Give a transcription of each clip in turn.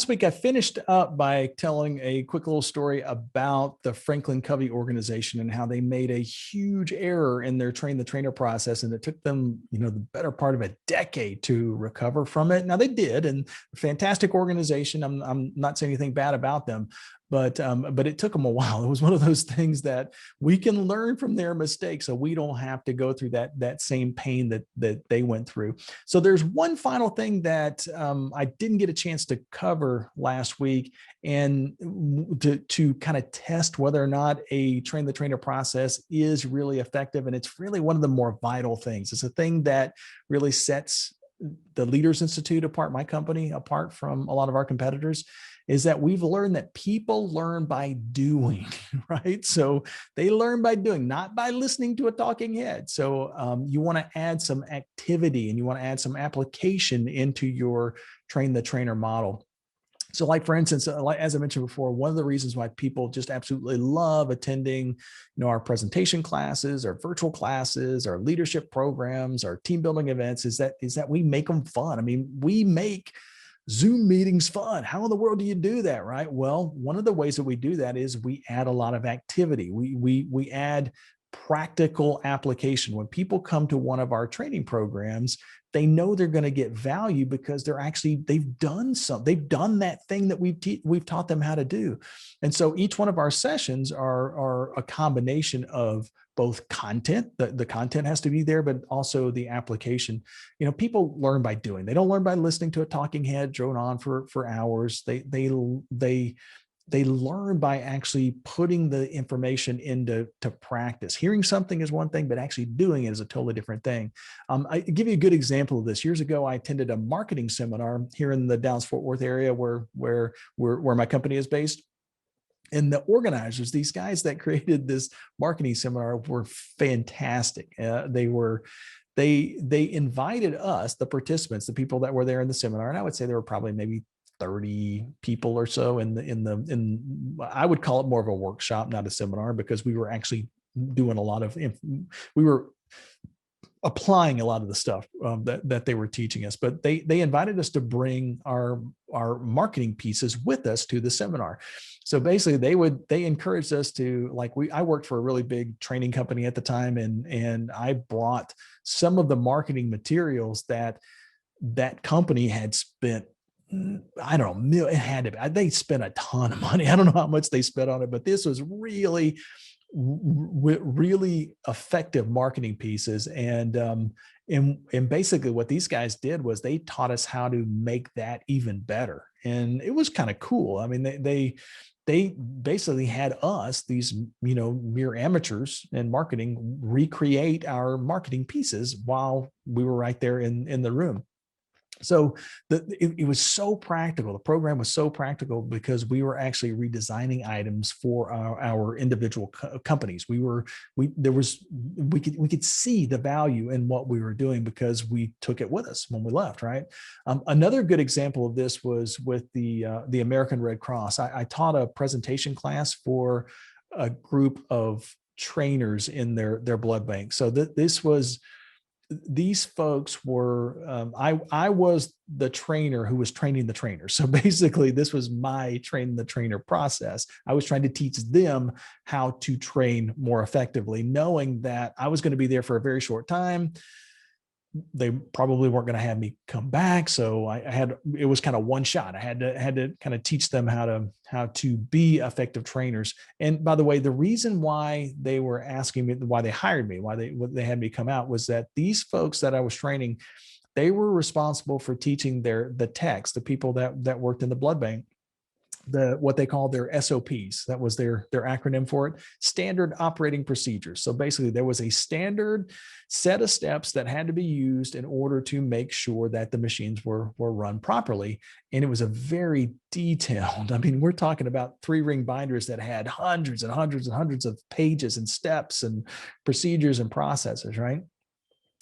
last week, I finished up by telling a quick little story about the Franklin Covey organization and how they made a huge error in their train the trainer process. And it took them, the better part of a decade to recover from it. Now they did, and fantastic organization. I'm not saying anything bad about them, but it took them a while. It was one of those things that we can learn from their mistakes, so we don't have to go through that same pain that they went through. So there's one final thing that I didn't get a chance to cover last week, and to kind of test whether or not a train the trainer process is really effective. And it's really one of the more vital things. It's a thing that really sets the Leaders Institute apart, my company, apart from a lot of our competitors, is that we've learned that people learn by doing, right? So they learn by doing, not by listening to a talking head. So you want to add some activity and you want to add some application into your train the trainer model. So like, for instance, as I mentioned before, one of the reasons why people just absolutely love attending, our presentation classes, our virtual classes, our leadership programs, our team building events is that we make them fun. I mean, we make Zoom meetings fun. How in the world do you do that, right? Well, one of the ways that we do that is we add a lot of activity. We add practical application. When people come to one of our training programs, they know they're going to get value because they've done that thing that we've taught them how to do. And so each one of our sessions are a combination of both content, the content has to be there, but also the application. People learn by doing. They don't learn by listening to a talking head drone on for hours. They learn by actually putting the information into practice. Hearing something is one thing, but actually doing it is a totally different thing. I give you a good example of this. Years ago, I attended a marketing seminar here in the Dallas-Fort Worth area where my company is based. And the organizers, these guys that created this marketing seminar, were fantastic. They invited us, the participants, the people that were there in the seminar, and I would say there were probably maybe 30 people or so I would call it more of a workshop, not a seminar, because we were actually doing we were applying a lot of the stuff that they were teaching us. But they invited us to bring our marketing pieces with us to the seminar. So basically they encouraged us to, I worked for a really big training company at the time, and I brought some of the marketing materials that company had spent, I don't know, it had to be, they spent a ton of money. I don't know how much they spent on it, but this was really effective marketing pieces. And basically what these guys did was they taught us how to make that even better. And it was kind of cool. I mean, they basically had us, these, mere amateurs in marketing, recreate our marketing pieces while we were right there in the room. So it was so practical. The program was so practical because we were actually redesigning items for our individual companies. We could see the value in what we were doing because we took it with us when we left, right? Another good example of this was with the American Red Cross. I taught a presentation class for a group of trainers in their blood bank. So these folks were, I was the trainer who was training the trainers. So basically this was my train the trainer process. I was trying to teach them how to train more effectively, knowing that I was going to be there for a very short time. They probably weren't going to have me come back. So it was kind of one shot. I had to kind of teach them how to be effective trainers. And by the way, the reason why they were asking me, why they hired me, why they had me come out, was that these folks that I was training, they were responsible for teaching the techs, the people that worked in the blood bank, what they call their SOPs. That was their acronym for it, standard operating procedures. So basically there was a standard set of steps that had to be used in order to make sure that the machines were run properly. And it was a very detailed, I mean, we're talking about 3-ring binders that had hundreds and hundreds and hundreds of pages and steps and procedures and processes, right?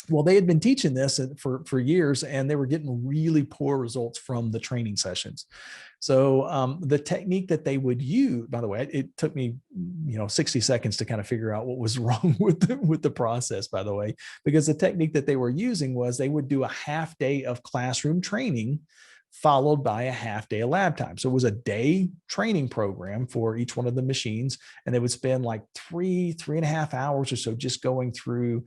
Well, they had been teaching this for years, and they were getting really poor results from the training sessions. So the technique that they would use, by the way, it took me 60 seconds to kind of figure out what was wrong with the process, by the way, because the technique that they were using was they would do a half day of classroom training followed by a half day of lab time. So it was a day training program for each one of the machines. And they would spend like 3.5 hours or so just going through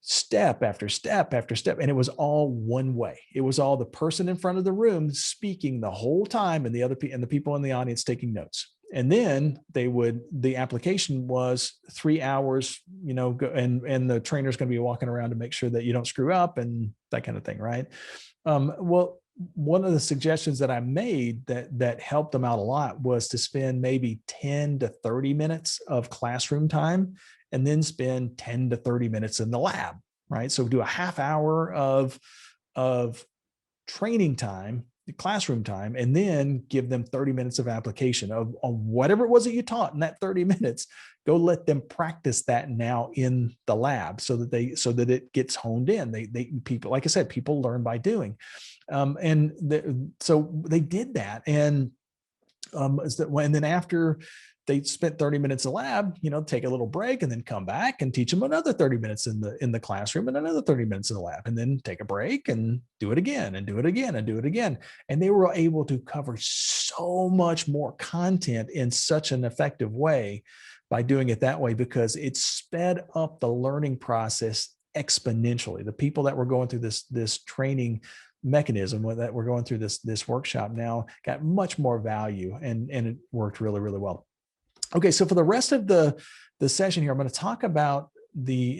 step after step after step. And it was all one way. It was all the person in front of the room speaking the whole time, and the people in the audience taking notes. And then the application was 3 hours, and the trainer's going to be walking around to make sure that you don't screw up and that kind of thing. Right. Well, one of the suggestions that I made that helped them out a lot was to spend maybe 10 to 30 minutes of classroom time and then spend 10 to 30 minutes in the lab, right? So do a half hour of training time, classroom time, and then give them 30 minutes of application of whatever it was that you taught in that 30 minutes. Go let them practice that now in the lab so that it gets honed in. People, like I said, people learn by doing. So they did that. And then after they spent 30 minutes in the lab, take a little break and then come back and teach them another 30 minutes in the classroom and another 30 minutes in the lab, and then take a break and do it again and do it again and do it again. And they were able to cover so much more content in such an effective way by doing it that way, because it sped up the learning process exponentially. The people that were going through this training mechanism that we're going through this workshop now got much more value, and it worked really, really well. Okay, so for the rest of the session here, I'm going to talk about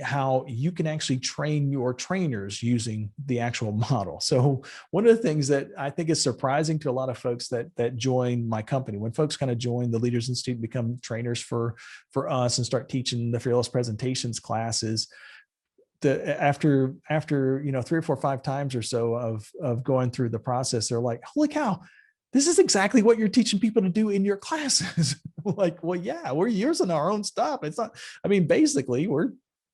how you can actually train your trainers using the actual model. So one of the things that I think is surprising to a lot of folks that join my company, when folks kind of join the Leaders Institute, become trainers for us and start teaching the Fearless Presentations classes, after 3 or 4 or 5 times or so of going through the process, they're like, holy cow, this is exactly what you're teaching people to do in your classes. Like, well, yeah, we're using our own stuff. It's not, basically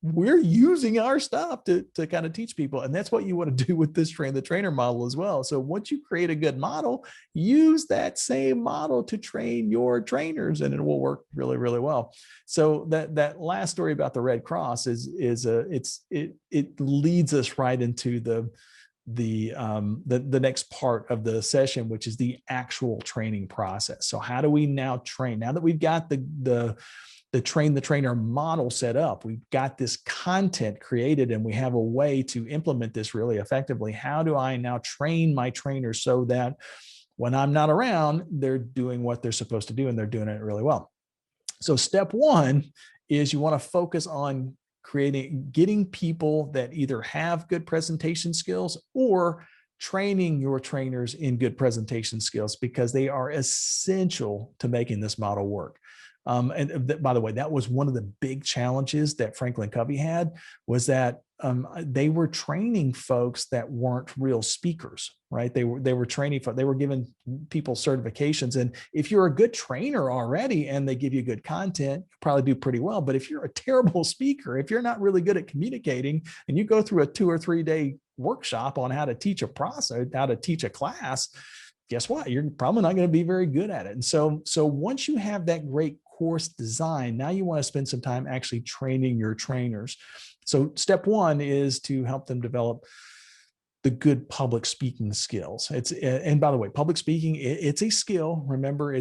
we're using our stuff to kind of teach people. And that's what you want to do with this train the trainer model as well. So once you create a good model, use that same model to train your trainers, and it will work really, really well. So that last story about the Red Cross it leads us right into the next part of the session, which is the actual training process. So how do we now train? Now that we've got the train the trainer model set up, we've got this content created, and we have a way to implement this really effectively. How do I now train my trainers so that when I'm not around, they're doing what they're supposed to do and they're doing it really well? So step one is you want to focus on getting people that either have good presentation skills or training your trainers in good presentation skills, because they are essential to making this model work. By the way, that was one of the big challenges that Franklin Covey had, was that they were training folks that weren't real speakers, right? They were training they were giving people certifications. And if you're a good trainer already and they give you good content, you probably do pretty well. But if you're a terrible speaker, if you're not really good at communicating, and you go through a 2 or 3 day workshop on how to teach a process, how to teach a class, guess what? You're probably not going to be very good at it. And so once you have that great course design, now you want to spend some time actually training your trainers. So step one is to help them develop the good public speaking skills. And by the way, public speaking, it's a skill. Remember,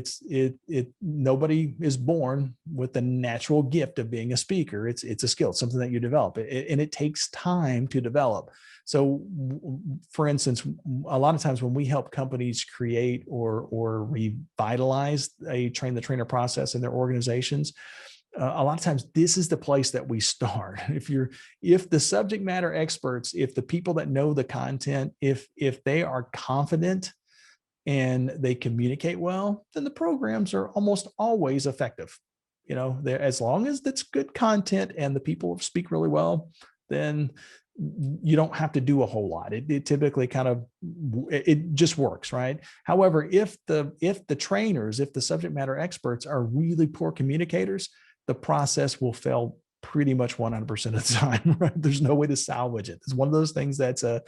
nobody is born with the natural gift of being a speaker. It's a skill. It's something that you develop, and it takes time to develop. So for instance, a lot of times when we help companies create or revitalize a train the trainer process in their organizations, a lot of times this is the place that we start. If the subject matter experts, if the people that know the content, if they are confident and they communicate well, then the programs are almost always effective. As long as it's good content and the people speak really well, then you don't have to do a whole lot. It typically it just works, right? However, if the trainers, if the subject matter experts are really poor communicators, the process will fail pretty much 100% of the time, right? There's no way to salvage it. It's one of those things that's a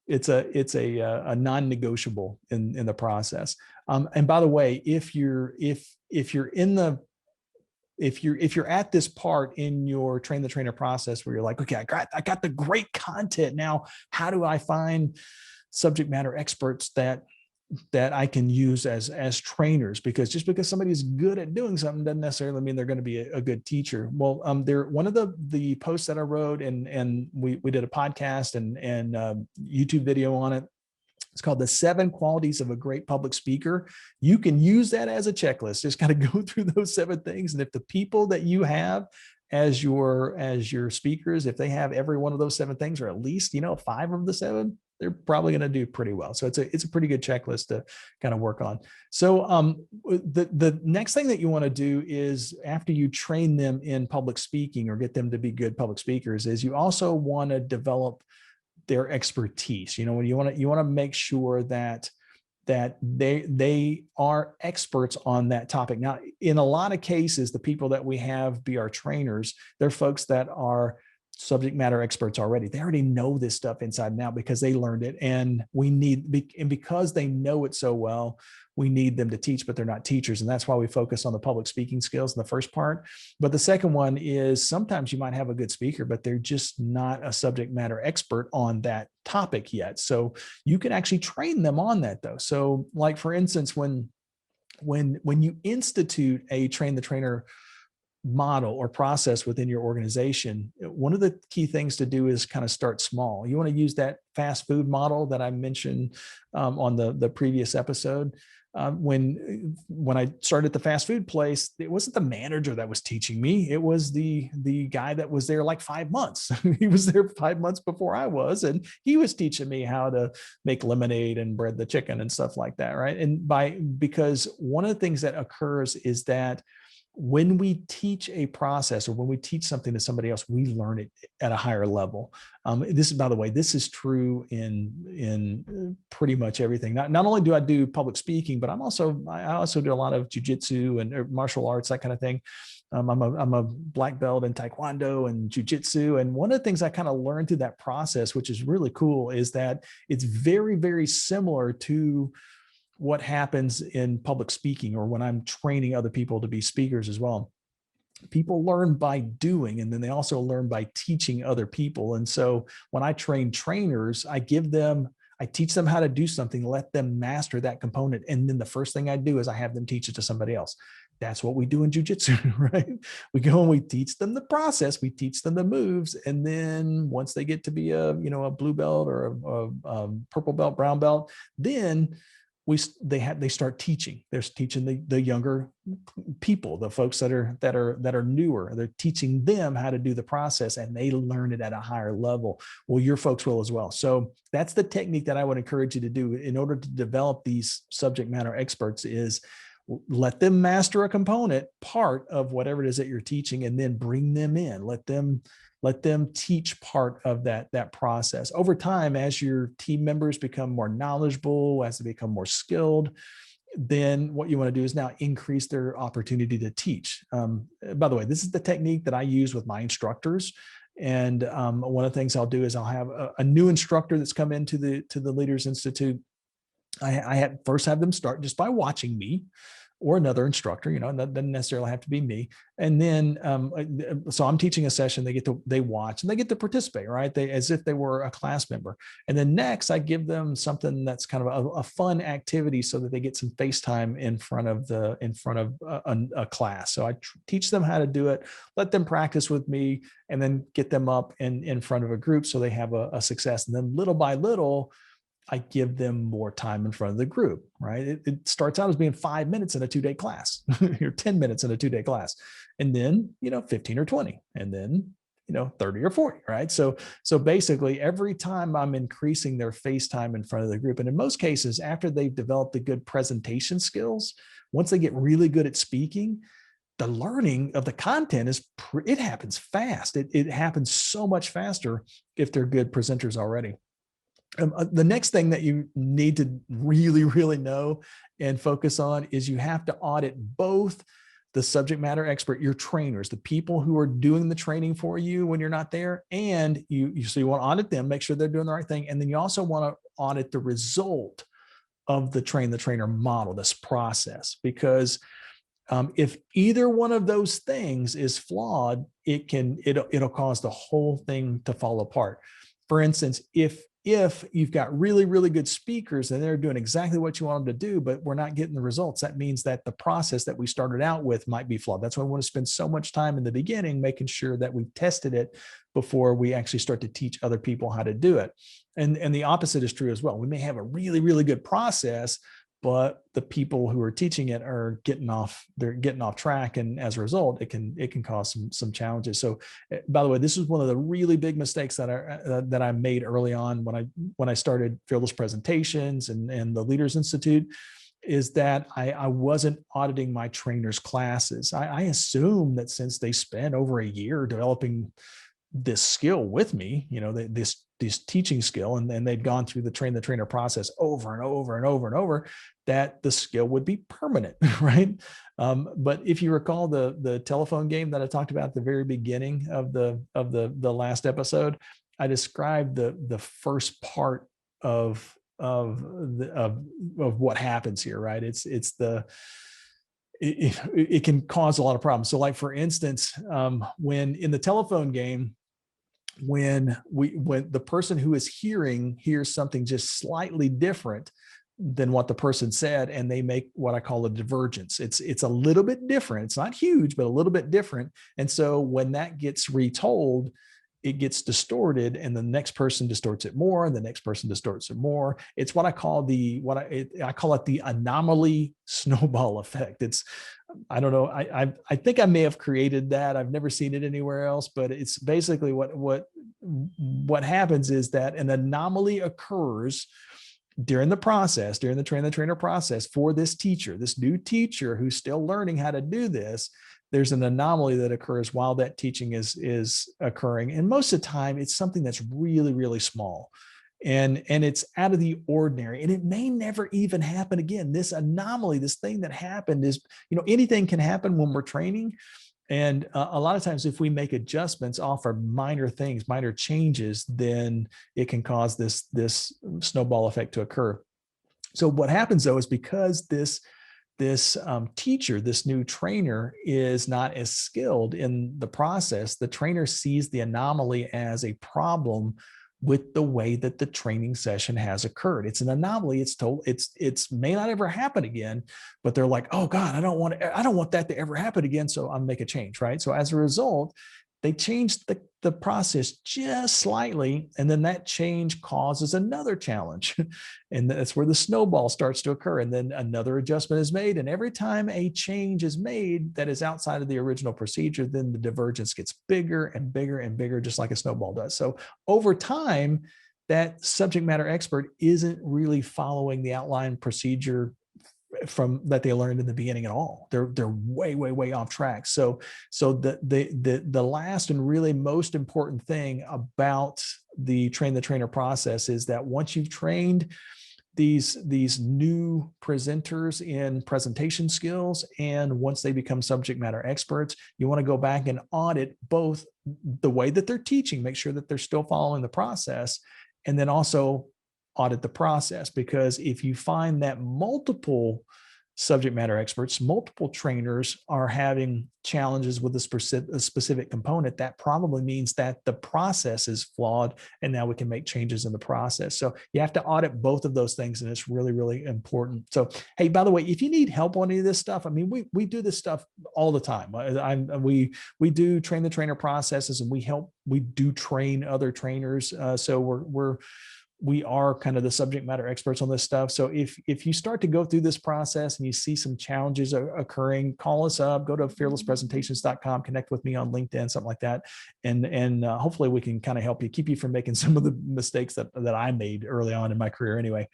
non-negotiable in the process. And by the way, if you're at this part in your train the trainer process where you're like, okay, I got the great content. Now, how do I find subject matter experts that I can use as trainers, because just because somebody's good at doing something doesn't necessarily mean they're going to be a good teacher. Well, one of the posts that I wrote, and we did a podcast and YouTube video on it. It's called The 7 Qualities of a Great Public Speaker. You can use that as a checklist. Just got to go through those 7 things. And if the people that you have as your speakers, if they have every one of those 7 things, or at least, 5 of the 7, they're probably going to do pretty well. So it's a pretty good checklist to kind of work on. So the next thing that you want to do is, after you train them in public speaking or get them to be good public speakers, is you also want to develop their expertise. When you want to make sure that they are experts on that topic. Now, in a lot of cases, the people that we have be our trainers, they're folks that are subject matter experts already. They already know this stuff inside and out because they learned it, and because they know it so well, we need them to teach, but they're not teachers. And that's why we focus on the public speaking skills in the first part. But the second one is, sometimes you might have a good speaker, but they're just not a subject matter expert on that topic yet. So you can actually train them on that, though. So, like, for instance, when you institute a train the trainer model or process within your organization, one of the key things to do is kind of start small. You want to use that fast food model that I mentioned on the previous episode. When I started at the fast food place, it wasn't the manager that was teaching me. It was the guy that was there like 5 months. He was there 5 months before I was, and he was teaching me how to make lemonade and bread the chicken and stuff like that, right? And because one of the things that occurs is that when we teach a process, or when we teach something to somebody else, we learn it at a higher level. By the way, this is true in pretty much everything. Not only do I do public speaking, but I also do a lot of jujitsu and martial arts, that kind of thing. I'm a black belt in Taekwondo and jujitsu. And one of the things I kind of learned through that process, which is really cool, is that it's very, very similar to what happens in public speaking, or when I'm training other people to be speakers as well. People learn by doing, and then they also learn by teaching other people. And so when I train trainers, I teach them how to do something, let them master that component. And then the first thing I do is I have them teach it to somebody else. That's what we do in jujitsu, right? We go and we teach them the process, we teach them the moves. And then once they get to be a blue belt or a purple belt, brown belt, then they start teaching. They're teaching the younger people, the folks that are newer. They're teaching them how to do the process, and they learn it at a higher level. Well, your folks will as well. So that's the technique that I would encourage you to do in order to develop these subject matter experts, is let them master a component part of whatever it is that you're teaching, and then bring them in. Let them teach part of that process. Over time, as your team members become more knowledgeable, as they become more skilled, then what you want to do is now increase their opportunity to teach. By the way, this is the technique that I use with my instructors. And one of the things I'll do is I'll have a new instructor that's come into the Leaders Institute. I first have them start just by watching me or another instructor, that doesn't necessarily have to be me. And then, so I'm teaching a session, they watch and they get to participate, right? As if they were a class member. And then next I give them something that's kind of a fun activity, so that they get some face time in front of a class. So I teach them how to do it, let them practice with me, and then get them up in front of a group so they have a success. And then little by little, I give them more time in front of the group, right? It starts out as being 5 minutes in a 2-day class, or 10 minutes in a 2-day class, and then, 15 or 20, and then, 30 or 40, right? So basically every time I'm increasing their face time in front of the group. And in most cases, after they've developed the good presentation skills, once they get really good at speaking, the learning of the content it happens fast. It happens so much faster if they're good presenters already. The next thing that you need to really, really know and focus on is you have to audit both the subject matter expert, your trainers, the people who are doing the training for you when you're not there, and so you want to audit them, make sure they're doing the right thing, and then you also want to audit the result of the train the trainer model, this process, because if either one of those things is flawed, it'll cause the whole thing to fall apart. For instance, if if you've got really, really good speakers and they're doing exactly what you want them to do, but we're not getting the results, that means that the process that we started out with might be flawed. That's why we want to spend so much time in the beginning making sure that we've tested it before we actually start to teach other people how to do it. And the opposite is true as well. We may have a really, really good process, but the people who are teaching it are they're getting off track. And as a result, it can cause some challenges. So by the way, this is one of the really big mistakes that I made early on when I started Fearless Presentations and the Leaders Institute, is that I wasn't auditing my trainers' classes. I assumed that since they spent over a year developing this skill with me, this teaching skill, and then they'd gone through the train the trainer process over and over and over and over, that the skill would be permanent, right? But if you recall the telephone game that I talked about at the very beginning of the last episode, I described the first part of what happens here, right? It can cause a lot of problems. So, like for instance, when in the telephone game, when the person who is hears something just slightly different than what the person said, and they make what I call a divergence. It's a little bit different. It's not huge, but a little bit different. And so when that gets retold, it gets distorted, and the next person distorts it more, and the next person distorts it more. It's what I call I call it the anomaly snowball effect. I don't know. I think I may have created that. I've never seen it anywhere else, but it's basically what happens is that an anomaly occurs during the train the trainer process for this new teacher who's still learning how to do this. There's an anomaly that occurs while that teaching is occurring. And most of the time it's something that's really, really small. And it's out of the ordinary, and it may never even happen again. This anomaly, this thing that happened is, anything can happen when we're training. And a lot of times if we make adjustments off of minor things, minor changes, then it can cause this snowball effect to occur. So what happens though is because this teacher, this new trainer, is not as skilled in the process, the trainer sees the anomaly as a problem with the way that the training session has occurred. It's an anomaly. It's may not ever happen again, but they're like, oh God, I don't want that to ever happen again. So I'll make a change, right? So as a result, they changed the process just slightly, and then that change causes another challenge. And that's where the snowball starts to occur. And then another adjustment is made. And every time a change is made that is outside of the original procedure, then the divergence gets bigger and bigger and bigger, just like a snowball does. So over time, that subject matter expert isn't really following the outline procedure from that they learned in the beginning at all. They're way, way, way off track. So the last and really most important thing about the train the trainer process is that once you've trained these new presenters in presentation skills, and once they become subject matter experts, you want to go back and audit both the way that they're teaching, make sure that they're still following the process, and then also audit the process. Because if you find that multiple subject matter experts, multiple trainers are having challenges with a specific component, that probably means that the process is flawed, and now we can make changes in the process. So you have to audit both of those things, and it's really, really important. So, hey, by the way, if you need help on any of this stuff, I mean, we do this stuff all the time. We do train the trainer processes, and we do train other trainers. So we are kind of the subject matter experts on this stuff. So if you start to go through this process and you see some challenges occurring, call us up, go to fearlesspresentations.com, connect with me on LinkedIn, something like that. And hopefully we can kind of help you, keep you from making some of the mistakes that I made early on in my career anyway.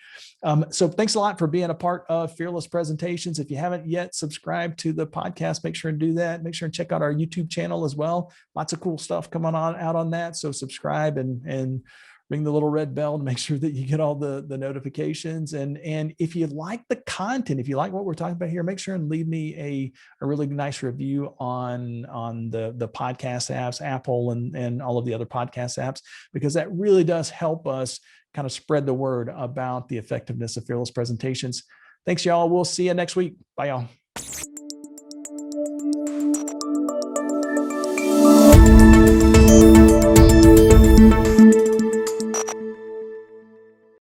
So thanks a lot for being a part of Fearless Presentations. If you haven't yet subscribed to the podcast, make sure and do that. Make sure and check out our YouTube channel as well. Lots of cool stuff coming out on that. So subscribe and ring the little red bell to make sure that you get all the notifications. And if you like the content, if you like what we're talking about here, make sure and leave me a really nice review on the podcast apps, Apple and all of the other podcast apps, because that really does help us kind of spread the word about the effectiveness of Fearless Presentations. Thanks, y'all. We'll see you next week. Bye, y'all.